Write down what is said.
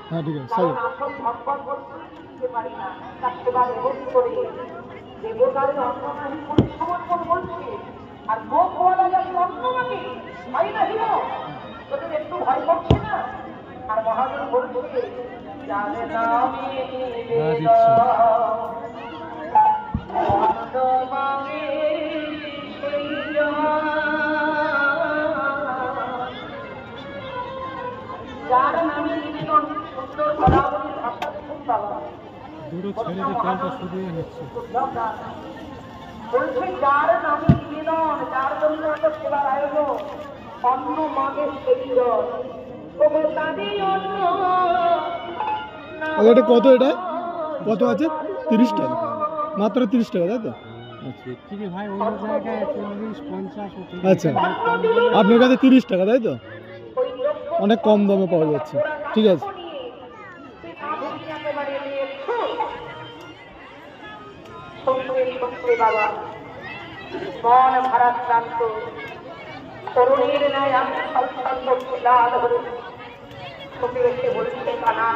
হ্যাঁ ঠিক আছে আর মুখ বলা যাবে অন্য নাকি ভাই না হিরো তোদের একটু ভয় করছে না আর মহাজন বলছে জানে না আমি যার নামে নিবেদন সুন্দর বলাবলির ভাষা খুব ভালো দুটো ছেলেদের খেলটা শুরু হয়ে যাচ্ছে বলছে যার নামে নিবেদন যার জন্য এত সেবার আয়োজন অন্য মাকে শরীর এটা কত এটা কত আছে 30 টাকা মাত্র 30 টাকা তাই তো আচ্ছা আপনার কাছে 30 টাকা তাই তো অনেক কম দামে পাওয়া যাচ্ছে ঠিক আছে বাবা মন ভারাক্রান্ত তরুণীর ন্যায় আমি সন্তান লাল হয়ে ছবি এসে বলছে কানা